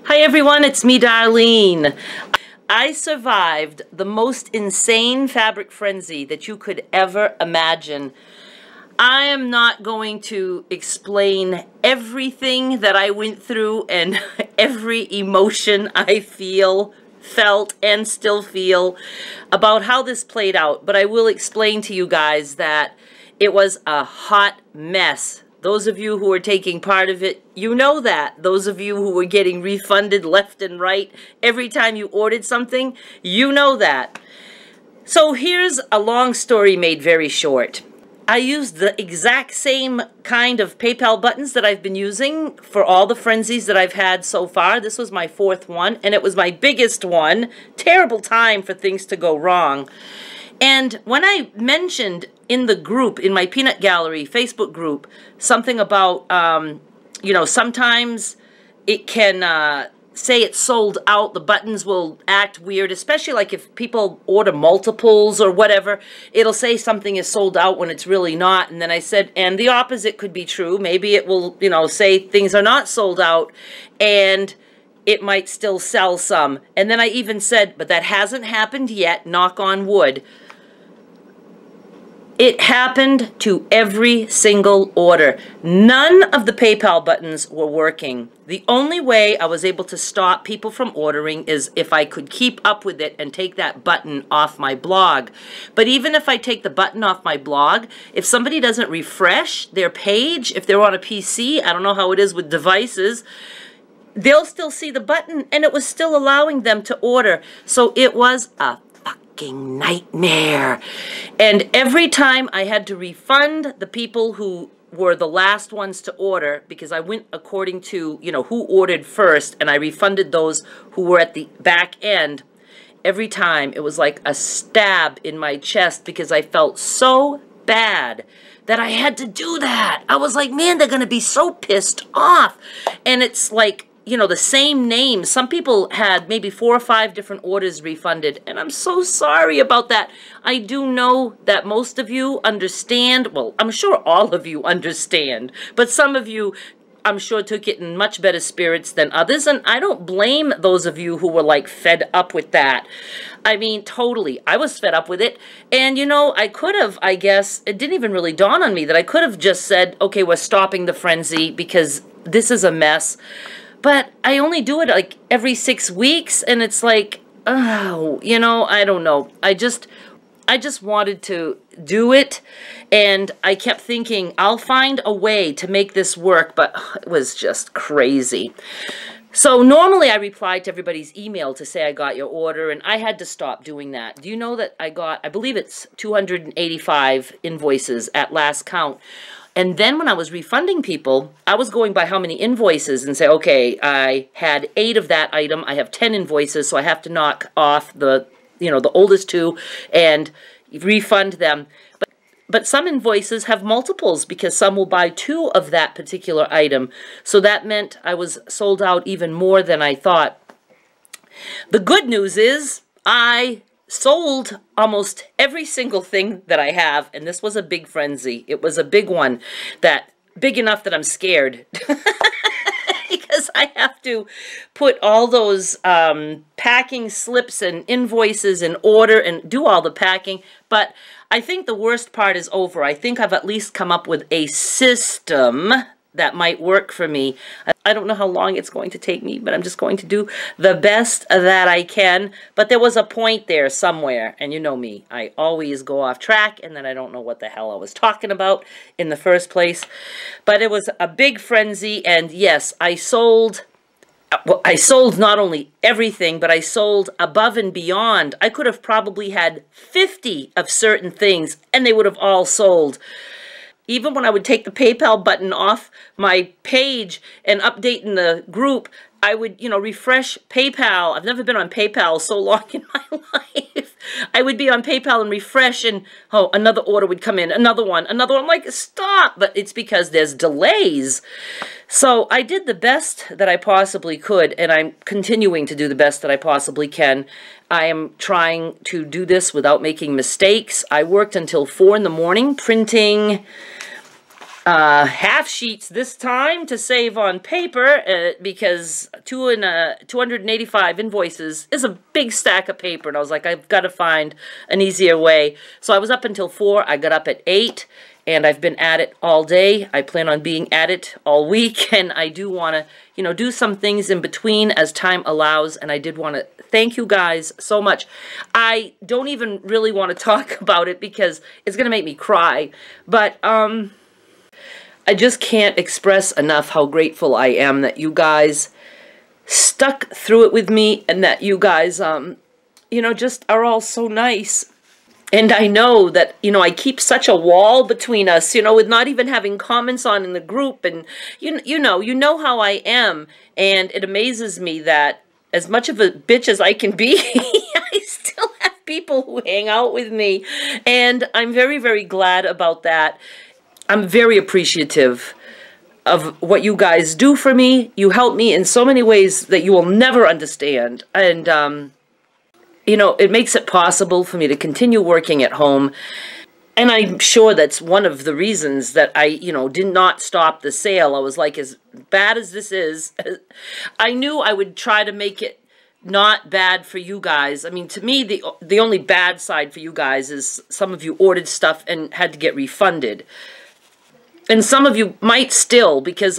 Hi everyone, it's me, Darlene. I survived the most insane fabric frenzy that you could ever imagine. I am not going to explain everything that I went through and every emotion I felt, and still feel about how this played out, but I will explain to you guys that it was a hot mess. Those of you who are taking part of it, you know that. Those of you who were getting refunded left and right every time you ordered something, you know that. So here's a long story made very short. I used the exact same kind of PayPal buttons that I've been using for all the frenzies that I've had so far. This was my fourth one, and it was my biggest one. Terrible time for things to go wrong. And when I mentioned in the group, in my Peanut Gallery Facebook group, something about, you know, sometimes it can say it's sold out, the buttons will act weird, especially like if people order multiples or whatever, it'll say something is sold out when it's really not. And then I said, and the opposite could be true. Maybe it will, you know, say things are not sold out and it might still sell some. And then I even said, but that hasn't happened yet, knock on wood. It happened to every single order. None of the PayPal buttons were working. The only way I was able to stop people from ordering is if I could keep up with it and take that button off my blog. But even if I take the button off my blog, if somebody doesn't refresh their page, if they're on a PC, I don't know how it is with devices, they'll still see the button and it was still allowing them to order. So it was a fucking nightmare. And every time I had to refund the people who were the last ones to order, because I went according to, you know, who ordered first, and I refunded those who were at the back end. Every time it was like a stab in my chest because I felt so bad that I had to do that. I was like, man, they're going to be so pissed off. And it's like, you know, the same name. Some people had maybe 4 or 5 different orders refunded, and I'm so sorry about that. I do know that most of you understand. Well, I'm sure all of you understand, but some of you, I'm sure, took it in much better spirits than others, and I don't blame those of you who were like fed up with that. I mean, totally. I was fed up with it, and you know, I could have, I guess, it didn't even really dawn on me that I could have just said, okay, we're stopping the frenzy because this is a mess. But I only do it like every 6 weeks, and it's like, oh, you know, I don't know. I just wanted to do it, and I kept thinking, I'll find a way to make this work, but it was just crazy. So normally I reply to everybody's email to say I got your order, and I had to stop doing that. Do you know that I got, I believe it's 285 invoices at last count. And then when I was refunding people, I was going by how many invoices and say, okay, I had 8 of that item. I have 10 invoices, so I have to knock off the, you know, the oldest 2 and refund them. But some invoices have multiples because some will buy 2 of that particular item. So that meant I was sold out even more than I thought. The good news is I sold almost every single thing that I have, and this was a big frenzy. It was a big one, that big enough that I'm scared because I have to put all those packing slips and invoices in order and do all the packing. But I think the worst part is over. I think I've at least come up with a system that might work for me. I don't know how long it's going to take me, but I'm just going to do the best that I can. But there was a point there somewhere, and you know me, I always go off track, and then I don't know what the hell I was talking about in the first place. But it was a big frenzy, and yes, I sold, well, I sold not only everything, but I sold above and beyond. I could have probably had 50 of certain things, and they would have all sold. Even when I would take the PayPal button off my page and update in the group, I would, you know, refresh PayPal. I've never been on PayPal so long in my life. I would be on PayPal and refresh, and oh, another order would come in, another one. I'm like, stop. But it's because there's delays. So I did the best that I possibly could, and I'm continuing to do the best that I possibly can. I am trying to do this without making mistakes. I worked until 4 in the morning printing half sheets this time to save on paper because 285 invoices is a big stack of paper, and I was like, I've got to find an easier way. So I was up until 4. I got up at 8, and I've been at it all day. I plan on being at it all week, and I do want to, you know, do some things in between as time allows, and I did want to thank you guys so much. I don't even really want to talk about it because it's going to make me cry, but I just can't express enough how grateful I am that you guys stuck through it with me, and that you guys, you know, just are all so nice. And I know that, you know, I keep such a wall between us, you know, with not even having comments on in the group. And, you know how I am. And it amazes me that as much of a bitch as I can be, I still have people who hang out with me. And I'm very, very glad about that. I'm very appreciative of what you guys do for me. You help me in so many ways that you will never understand. And, you know, it makes it possible for me to continue working at home. And I'm sure that's one of the reasons that I, you know, did not stop the sale. I was like, as bad as this is, I knew I would try to make it not bad for you guys. I mean, to me, the only bad side for you guys is some of you ordered stuff and had to get refunded. And some of you might still, because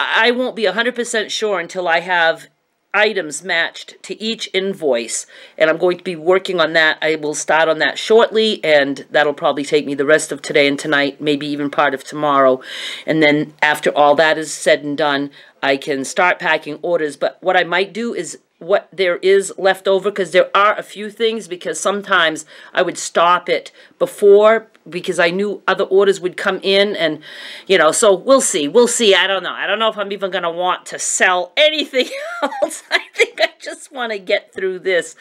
I won't be 100% sure until I have items matched to each invoice. And I'm going to be working on that. I will start on that shortly, and that'll probably take me the rest of today and tonight, maybe even part of tomorrow. And then after all that is said and done, I can start packing orders. But what I might do is what there is left over, because there are a few things, because sometimes I would stop it before because I knew other orders would come in, and, you know, so we'll see. We'll see. I don't know if I'm even going to want to sell anything else. I think I just want to get through this.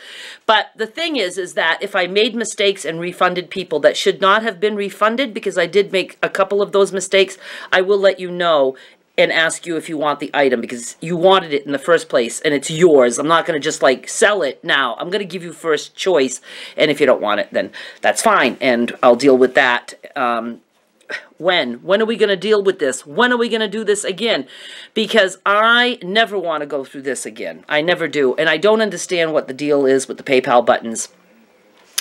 But the thing is that if I made mistakes and refunded people that should not have been refunded, because I did make a couple of those mistakes, I will let you know and ask you if you want the item, because you wanted it in the first place and it's yours. I'm not going to just like sell it now. I'm going to give you first choice, and if you don't want it, then that's fine, and I'll deal with that. When are we going to deal with this? When are we going to do this again? Because I never want to go through this again. I never do, and I don't understand what the deal is with the PayPal buttons.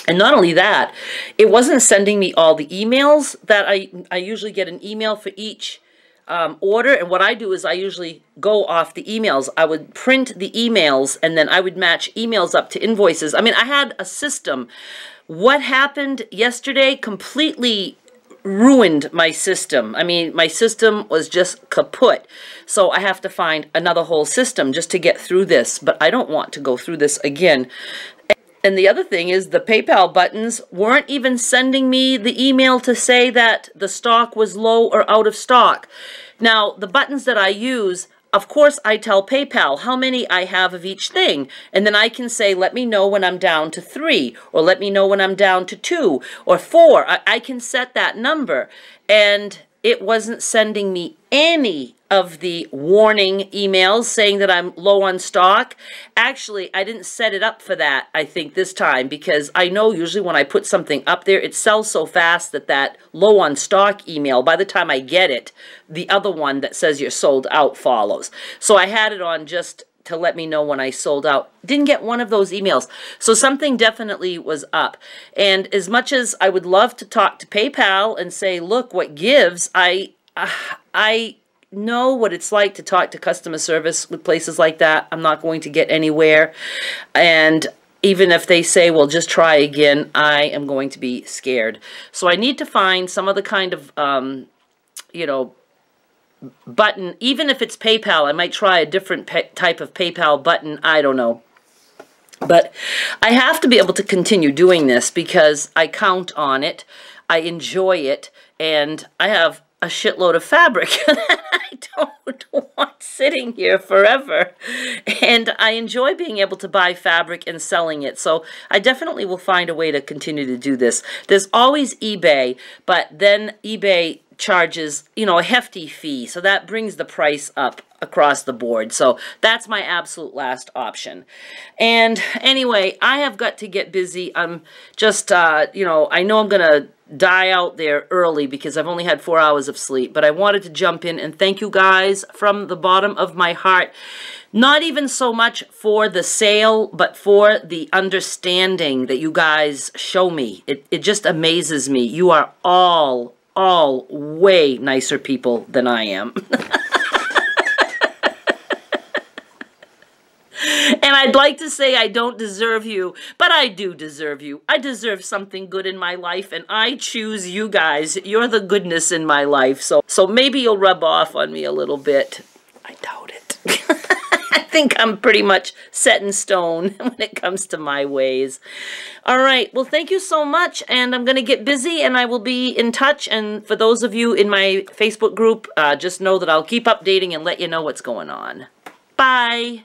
And not only that, it wasn't sending me all the emails that I usually get an email for each order. And what I do is I usually go off the emails. I would print the emails, and then I would match emails up to invoices. I mean, I had a system. What happened yesterday completely ruined my system. I mean, my system was just kaput. So I have to find another whole system just to get through this. But I don't want to go through this again. And the other thing is the PayPal buttons weren't even sending me the email to say that the stock was low or out of stock. Now, the buttons that I use, of course, I tell PayPal how many I have of each thing. And then I can say, let me know when I'm down to 3, or let me know when I'm down to 2 or 4. I can set that number. And it wasn't sending me any of the warning emails saying that I'm low on stock. Actually, I didn't set it up for that, I think, this time, because I know usually when I put something up there, it sells so fast that that low on stock email, by the time I get it, the other one that says you're sold out follows. So I had it on just to let me know when I sold out. Didn't get one of those emails. So something definitely was up. And as much as I would love to talk to PayPal and say, look, what gives, I know what it's like to talk to customer service with places like that. I'm not going to get anywhere. And even if they say, well, just try again, I am going to be scared. So I need to find some other kind of, you know, button. Even if it's PayPal, I might try a different type of PayPal button. I don't know. But I have to be able to continue doing this because I count on it. I enjoy it. And I have a shitload of fabric that I don't want sitting here forever. And I enjoy being able to buy fabric and selling it. So I definitely will find a way to continue to do this. There's always eBay, but then eBay charges, you know, a hefty fee. So that brings the price up across the board. So that's my absolute last option. And anyway, I have got to get busy. I'm just, you know, I know I'm going to die out there early because I've only had 4 hours of sleep, but I wanted to jump in and thank you guys from the bottom of my heart. Not even so much for the sale, but for the understanding that you guys show me. It just amazes me. You are all way nicer people than I am. And I'd like to say I don't deserve you, but I do deserve you. I deserve something good in my life, and I choose you guys. You're the goodness in my life, so maybe you'll rub off on me a little bit. I doubt it. I think I'm pretty much set in stone when it comes to my ways. All right, well, thank you so much, and I'm going to get busy, and I will be in touch. And for those of you in my Facebook group, just know that I'll keep updating and let you know what's going on. Bye.